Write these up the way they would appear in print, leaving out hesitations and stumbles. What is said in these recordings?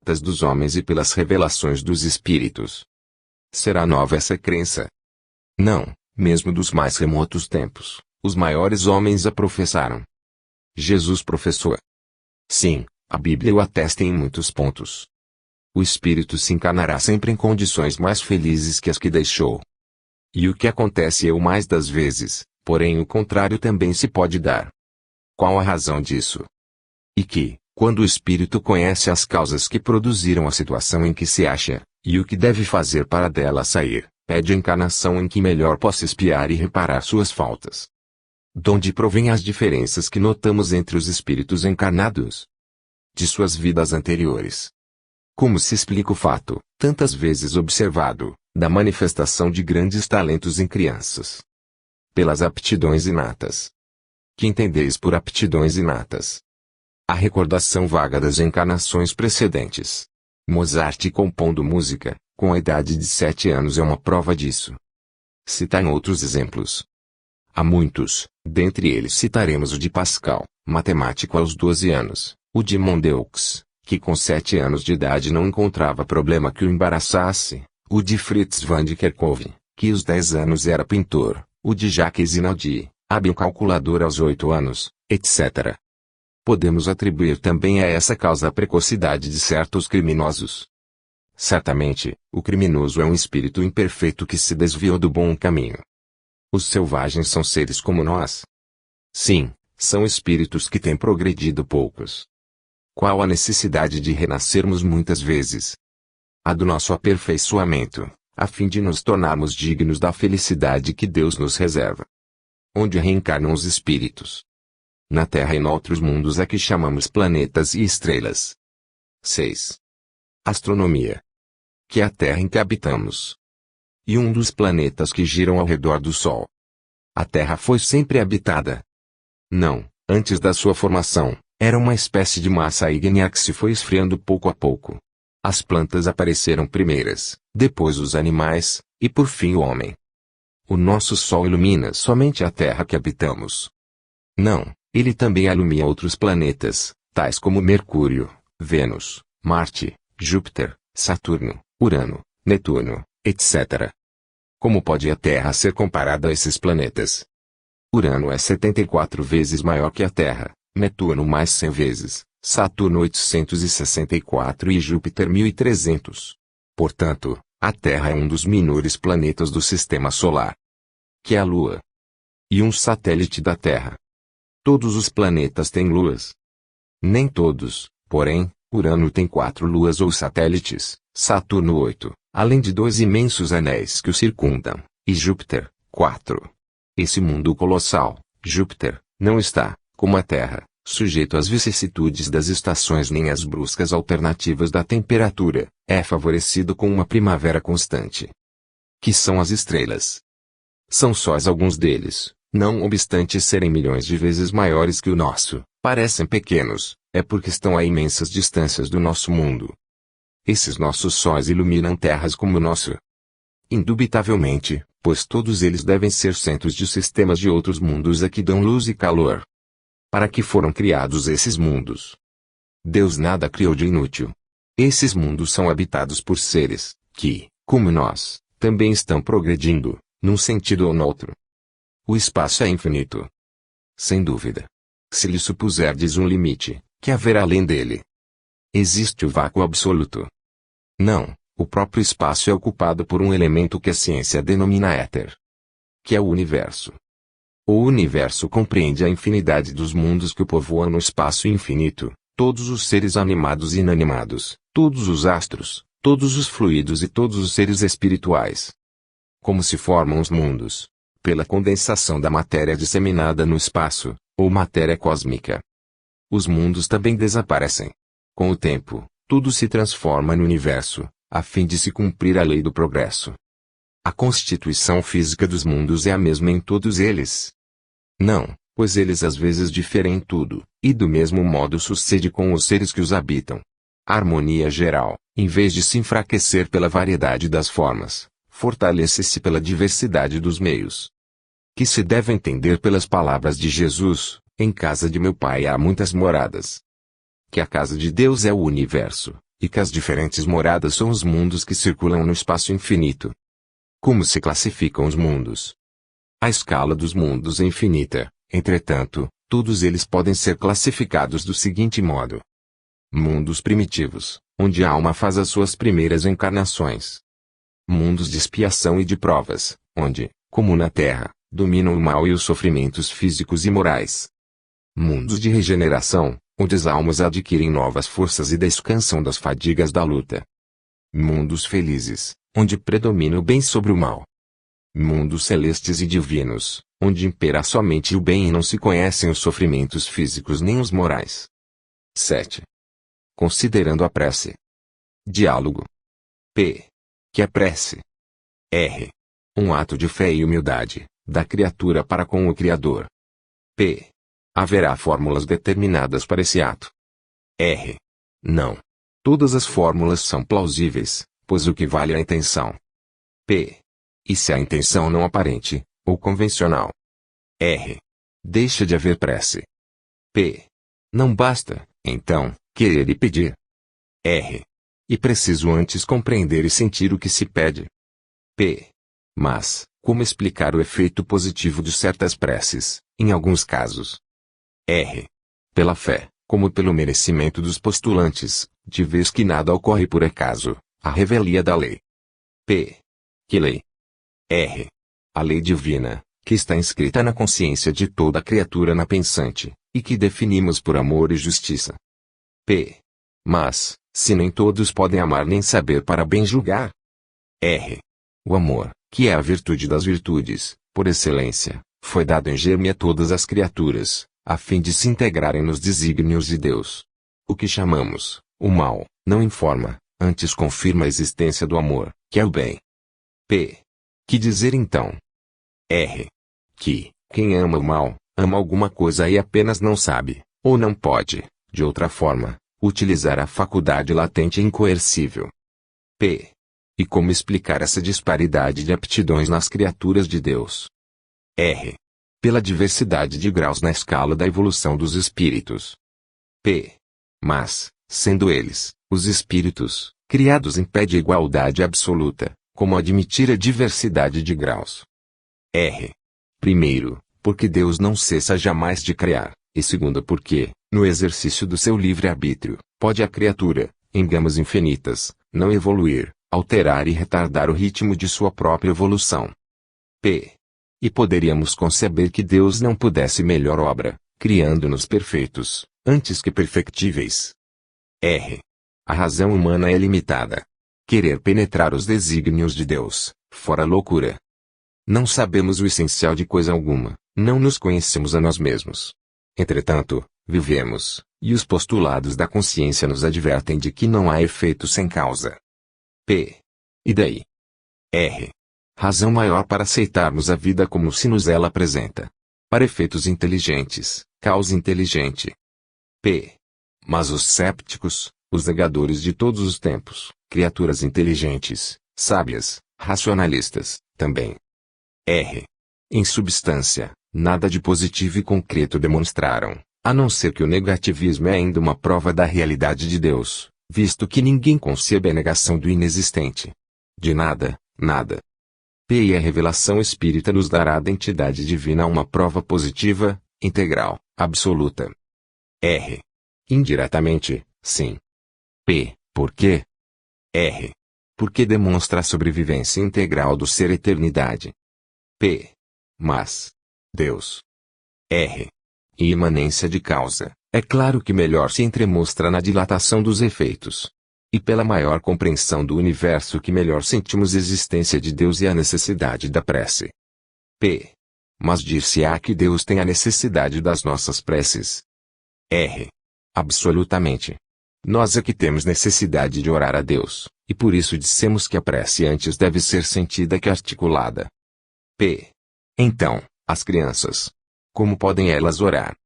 cartas dos homens e pelas revelações dos espíritos. Será nova essa crença? Não, mesmo dos mais remotos tempos, os maiores homens a professaram. Jesus professou. Sim, a Bíblia o atesta em muitos pontos. O espírito se encarnará sempre em condições mais felizes que as que deixou. E o que acontece é o mais das vezes, porém o contrário também se pode dar. Qual a razão disso? E que, quando o espírito conhece as causas que produziram a situação em que se acha, e o que deve fazer para dela sair, pede a encarnação em que melhor possa expiar e reparar suas faltas. Donde provém as diferenças que notamos entre os espíritos encarnados? De suas vidas anteriores. Como se explica o fato, tantas vezes observado, da manifestação de grandes talentos em crianças? Pelas aptidões inatas. Que entendeis por aptidões inatas? A recordação vaga das encarnações precedentes. Mozart compondo música, com a idade de 7 anos é uma prova disso. Citai outros exemplos. Há muitos, dentre eles citaremos o de Pascal, matemático aos 12 anos, o de Mondeux, que com 7 anos de idade não encontrava problema que o embaraçasse, o de Fritz van de Kerkhove, que aos 10 anos era pintor, o de Jacques Rinaldi, hábil calculador aos 8 anos, etc. Podemos atribuir também a essa causa a precocidade de certos criminosos. Certamente, o criminoso é um espírito imperfeito que se desviou do bom caminho. Os selvagens são seres como nós? Sim, são espíritos que têm progredido poucos. Qual a necessidade de renascermos muitas vezes? A do nosso aperfeiçoamento, a fim de nos tornarmos dignos da felicidade que Deus nos reserva. Onde reencarnam os espíritos? Na Terra e noutros mundos a que chamamos planetas e estrelas. 6. Astronomia. Que é a Terra em que habitamos. E um dos planetas que giram ao redor do Sol. A Terra foi sempre habitada? Não, antes da sua formação, era uma espécie de massa ígnea que se foi esfriando pouco a pouco. As plantas apareceram primeiras, depois os animais, e por fim o homem. O nosso Sol ilumina somente a Terra que habitamos. Não, ele também ilumina outros planetas, tais como Mercúrio, Vênus, Marte, Júpiter, Saturno, Urano, Netuno, etc. Como pode a Terra ser comparada a esses planetas? Urano é 74 vezes maior que a Terra, Netuno mais 100 vezes, Saturno 864 e Júpiter 1300. Portanto, a Terra é um dos menores planetas do Sistema Solar. Que é a Lua. E um satélite da Terra. Todos os planetas têm luas? Nem todos, porém, Urano tem 4 luas ou satélites, Saturno 8, além de 2 imensos anéis que o circundam, e Júpiter, 4. Esse mundo colossal, Júpiter, não está, como a Terra, sujeito às vicissitudes das estações nem às bruscas alternativas da temperatura, é favorecido com uma primavera constante. Que são as estrelas? São sóis alguns deles, não obstante serem milhões de vezes maiores que o nosso, parecem pequenos, é porque estão a imensas distâncias do nosso mundo. Esses nossos sóis iluminam terras como o nosso. Indubitavelmente, pois todos eles devem ser centros de sistemas de outros mundos a que dão luz e calor. Para que foram criados esses mundos? Deus nada criou de inútil. Esses mundos são habitados por seres, que, como nós, também estão progredindo, num sentido ou noutro. O espaço é infinito. Sem dúvida. Se lhe supuserdes um limite, que haverá além dele? Existe o vácuo absoluto? Não, o próprio espaço é ocupado por um elemento que a ciência denomina éter. Que é o universo. O universo compreende a infinidade dos mundos que o povoam no espaço infinito, todos os seres animados e inanimados, todos os astros, todos os fluidos e todos os seres espirituais. Como se formam os mundos? Pela condensação da matéria disseminada no espaço, ou matéria cósmica. Os mundos também desaparecem. Com o tempo, tudo se transforma no universo, a fim de se cumprir a lei do progresso. A constituição física dos mundos é a mesma em todos eles? Não, pois eles às vezes diferem em tudo, e do mesmo modo sucede com os seres que os habitam. A harmonia geral, em vez de se enfraquecer pela variedade das formas, fortalece-se pela diversidade dos meios. Que se deve entender pelas palavras de Jesus, em casa de meu Pai há muitas moradas. Que a casa de Deus é o universo, e que as diferentes moradas são os mundos que circulam no espaço infinito. Como se classificam os mundos? A escala dos mundos é infinita, entretanto, todos eles podem ser classificados do seguinte modo. Mundos primitivos, onde a alma faz as suas primeiras encarnações. Mundos de expiação e de provas, onde, como na Terra, dominam o mal e os sofrimentos físicos e morais. Mundos de regeneração, onde as almas adquirem novas forças e descansam das fadigas da luta. Mundos felizes, onde predomina o bem sobre o mal. Mundos celestes e divinos, onde impera somente o bem e não se conhecem os sofrimentos físicos nem os morais. 7. Considerando a prece. Diálogo. P. Que é prece? R. Um ato de fé e humildade, da criatura para com o Criador. P. Haverá fórmulas determinadas para esse ato. R. Não. Todas as fórmulas são plausíveis, pois o que vale é a intenção. P. E se a intenção não aparente, ou convencional? R. Deixa de haver prece. P. Não basta, então, querer e pedir. R. E preciso antes compreender e sentir o que se pede. P. Mas, como explicar o efeito positivo de certas preces, em alguns casos? R. Pela fé, como pelo merecimento dos postulantes, de vez que nada ocorre por acaso, a revelia da lei. P. Que lei? R. A lei divina, que está inscrita na consciência de toda criatura na pensante, e que definimos por amor e justiça. P. Mas, se nem todos podem amar nem saber para bem julgar? R. O amor, que é a virtude das virtudes, por excelência, foi dado em germe a todas as criaturas, a fim de se integrarem nos desígnios de Deus. O que chamamos, o mal, não informa, antes confirma a existência do amor, que é o bem. P. Que dizer então? R. Que, quem ama o mal, ama alguma coisa e apenas não sabe, ou não pode, de outra forma, utilizar a faculdade latente e incoercível. P. E como explicar essa disparidade de aptidões nas criaturas de Deus? R. Pela diversidade de graus na escala da evolução dos espíritos. P. Mas, sendo eles, os espíritos, criados em pé de igualdade absoluta, como admitir a diversidade de graus? R. Primeiro, porque Deus não cessa jamais de criar, e segundo porque, no exercício do seu livre-arbítrio, pode a criatura, em gamas infinitas, não evoluir, alterar e retardar o ritmo de sua própria evolução. P. E poderíamos conceber que Deus não pudesse melhor obra, criando-nos perfeitos, antes que perfectíveis. R. A razão humana é limitada. Querer penetrar os desígnios de Deus, fora loucura. Não sabemos o essencial de coisa alguma, não nos conhecemos a nós mesmos. Entretanto, vivemos, e os postulados da consciência nos advertem de que não há efeito sem causa. P. E daí? R. Razão maior para aceitarmos a vida como se nos ela apresenta. Para efeitos inteligentes, causa inteligente. P. Mas os sépticos, os negadores de todos os tempos, criaturas inteligentes, sábias, racionalistas, também. R. Em substância, nada de positivo e concreto demonstraram, a não ser que o negativismo é ainda uma prova da realidade de Deus, visto que ninguém concebe a negação do inexistente. De nada, nada. P. E a revelação espírita nos dará da entidade divina uma prova positiva, integral, absoluta. R. Indiretamente, sim. P. Por quê? R. Porque demonstra a sobrevivência integral do ser eternidade. P. Mas Deus. R. E imanência de causa, é claro que melhor se entremostra na dilatação dos efeitos. E pela maior compreensão do universo que melhor sentimos a existência de Deus e a necessidade da prece. P. Mas dir-se-á que Deus tem a necessidade das nossas preces. R. Absolutamente. Nós é que temos necessidade de orar a Deus, e por isso dissemos que a prece antes deve ser sentida que articulada. P. Então, as crianças. Como podem elas orar?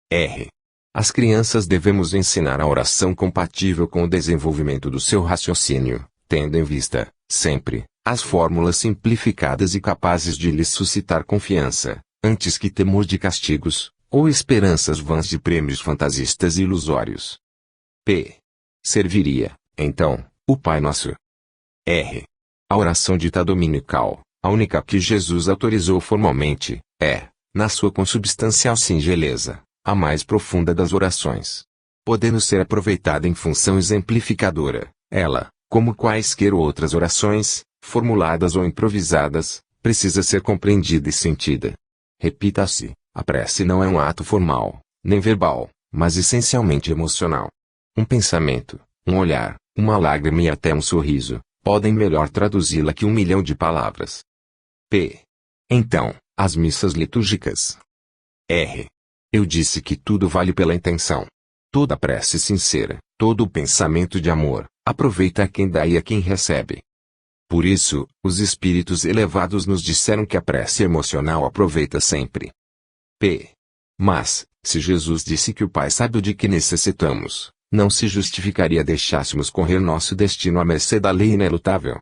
R. As crianças devemos ensinar a oração compatível com o desenvolvimento do seu raciocínio, tendo em vista, sempre, as fórmulas simplificadas e capazes de lhes suscitar confiança, antes que temor de castigos, ou esperanças vãs de prêmios fantasistas e ilusórios. P. Serviria, Então, o Pai Nosso. R. A oração dita dominical, a única que Jesus autorizou formalmente, é, na sua consubstancial singeleza, a mais profunda das orações. Podendo ser aproveitada em função exemplificadora, ela, como quaisquer outras orações, formuladas ou improvisadas, precisa ser compreendida e sentida. Repita-se, a prece não é um ato formal, nem verbal, mas essencialmente emocional. Um pensamento, um olhar, uma lágrima e até um sorriso, podem melhor traduzi-la que 1.000.000 de palavras. P. Então, as missas litúrgicas. R. Eu disse que tudo vale pela intenção. Toda prece sincera, todo o pensamento de amor, aproveita a quem dá e a quem recebe. Por isso, os espíritos elevados nos disseram que a prece emocional aproveita sempre. P. Mas, se Jesus disse que o Pai sabe o de que necessitamos, não se justificaria deixássemos correr nosso destino à mercê da lei inelutável.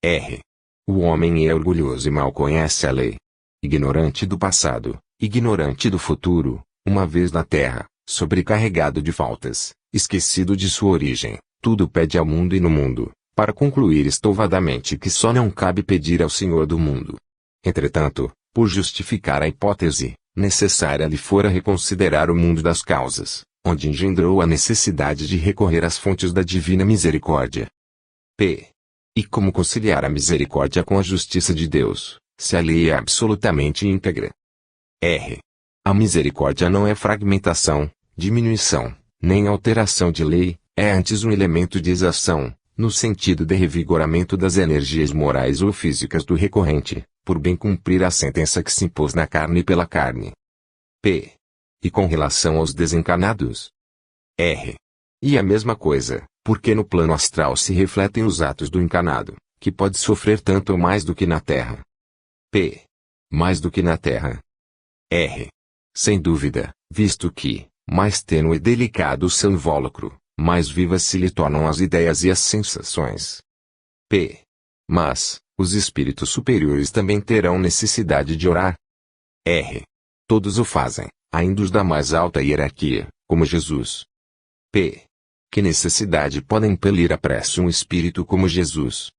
R. O homem é orgulhoso e mal conhece a lei. Ignorante do passado, ignorante do futuro, uma vez na terra, sobrecarregado de faltas, esquecido de sua origem, tudo pede ao mundo e no mundo, para concluir estouvadamente que só não cabe pedir ao Senhor do mundo. Entretanto, por justificar a hipótese, necessária lhe fora reconsiderar o mundo das causas, onde engendrou a necessidade de recorrer às fontes da divina misericórdia. P. E como conciliar a misericórdia com a justiça de Deus, se a lei é absolutamente íntegra? R. A misericórdia não é fragmentação, diminuição, nem alteração de lei, é antes um elemento de exação, no sentido de revigoramento das energias morais ou físicas do recorrente, por bem cumprir a sentença que se impôs na carne pela carne. P. E com relação aos desencarnados? R. E a mesma coisa, porque no plano astral se refletem os atos do encarnado, que pode sofrer tanto ou mais do que na Terra. P. Mais do que na Terra. R. Sem dúvida, visto que, mais tênue e delicado o seu invólucro, mais vivas se lhe tornam as ideias e as sensações. P. Mas, os espíritos superiores também terão necessidade de orar? R. Todos o fazem, ainda os da mais alta hierarquia, como Jesus. P. Que necessidade pode impelir a prece um espírito como Jesus?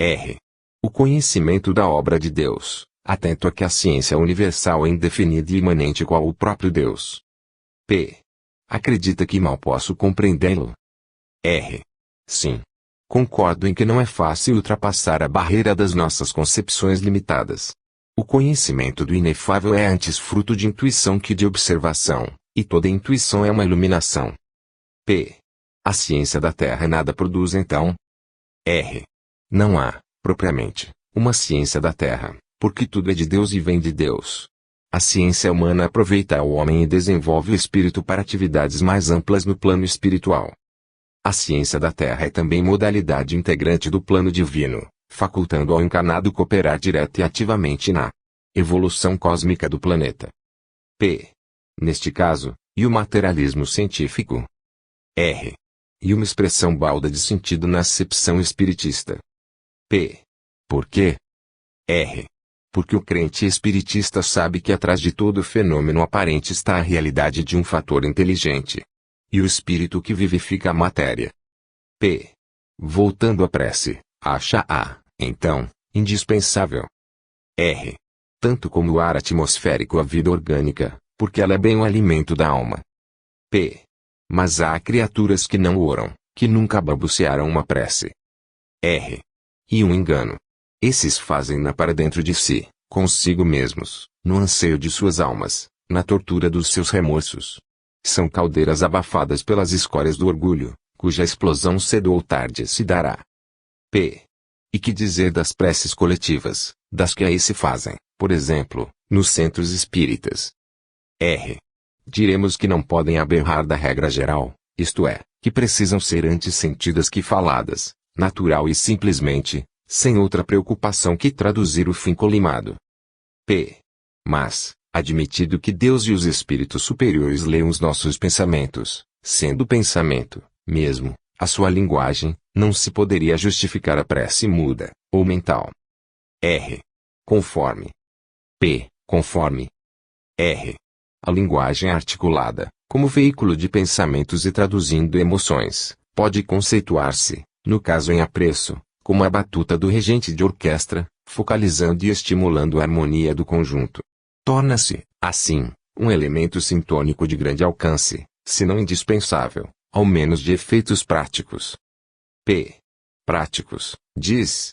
R. O conhecimento da obra de Deus, atento a que a ciência universal é indefinida e imanente qual o próprio Deus. P. Acredita que mal posso compreendê-lo? R. Sim. Concordo em que não é fácil ultrapassar a barreira das nossas concepções limitadas. O conhecimento do inefável é antes fruto de intuição que de observação, e toda intuição é uma iluminação. P. A ciência da Terra nada produz então? R. Não há, propriamente, uma ciência da Terra, porque tudo é de Deus e vem de Deus. A ciência humana aproveita o homem e desenvolve o espírito para atividades mais amplas no plano espiritual. A ciência da Terra é também modalidade integrante do plano divino, facultando ao encarnado cooperar direta e ativamente na evolução cósmica do planeta. P. Neste caso, e o materialismo científico? R. E uma expressão balda de sentido na acepção espiritista. P. Por quê? R. Porque o crente espiritista sabe que atrás de todo fenômeno aparente está a realidade de um fator inteligente. E o espírito que vivifica a matéria. P. Voltando à prece, acha-a, então, indispensável. R. Tanto como o ar atmosférico a vida orgânica, porque ela é bem o alimento da alma. P. Mas há criaturas que não oram, que nunca balbuciaram uma prece. R. E um engano. Esses fazem-na para dentro de si, consigo mesmos, no anseio de suas almas, na tortura dos seus remorsos. São caldeiras abafadas pelas escórias do orgulho, cuja explosão cedo ou tarde se dará. P. E que dizer das preces coletivas, das que aí se fazem, por exemplo, nos centros espíritas? R. Diremos que não podem aberrar da regra geral, isto é, que precisam ser antes sentidas que faladas, natural e simplesmente, sem outra preocupação que traduzir o fim colimado. P. Mas, admitido que Deus e os espíritos superiores leiam os nossos pensamentos, sendo o pensamento, mesmo, a sua linguagem, não se poderia justificar a prece muda, ou mental. R. Conforme. P. Conforme. R. A linguagem articulada, como veículo de pensamentos e traduzindo emoções, pode conceituar-se, no caso em apreço, como a batuta do regente de orquestra, focalizando e estimulando a harmonia do conjunto. Torna-se, assim, um elemento sintônico de grande alcance, se não indispensável, ao menos de efeitos práticos. P. Práticos, diz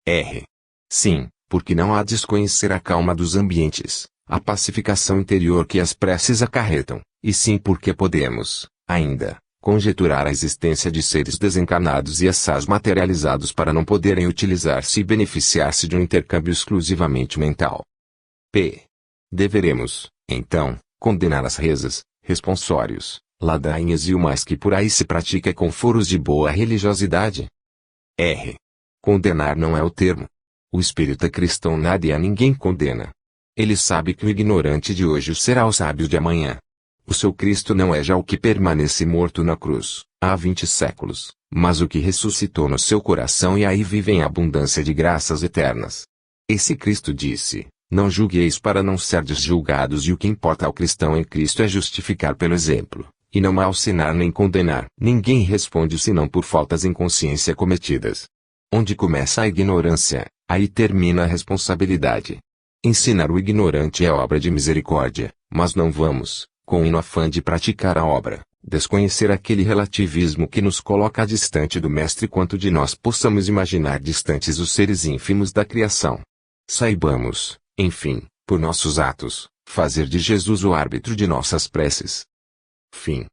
R. Sim, porque não há desconhecer a calma dos ambientes, a pacificação interior que as preces acarretam, e sim porque podemos, ainda, conjecturar a existência de seres desencarnados e assaz materializados para não poderem utilizar-se e beneficiar-se de um intercâmbio exclusivamente mental. P. Deveremos, então, condenar as rezas, responsórios, ladainhas e o mais que por aí se pratica com foros de boa religiosidade? R. Condenar não é o termo. O espírita cristão nada e a ninguém condena. Ele sabe que o ignorante de hoje será o sábio de amanhã. O seu Cristo não é já o que permanece morto na cruz, há 20 séculos, mas o que ressuscitou no seu coração e aí vive em abundância de graças eternas. Esse Cristo disse: não julgueis para não serdes julgados, e o que importa ao cristão em Cristo é justificar pelo exemplo, e não malsinar nem condenar. Ninguém responde senão por faltas em consciência cometidas. Onde começa a ignorância, aí termina a responsabilidade. Ensinar o ignorante é obra de misericórdia, mas não vamos, com o afã de praticar a obra, desconhecer aquele relativismo que nos coloca distante do Mestre quanto de nós possamos imaginar distantes os seres ínfimos da criação. Saibamos, enfim, por nossos atos, fazer de Jesus o árbitro de nossas preces. Fim.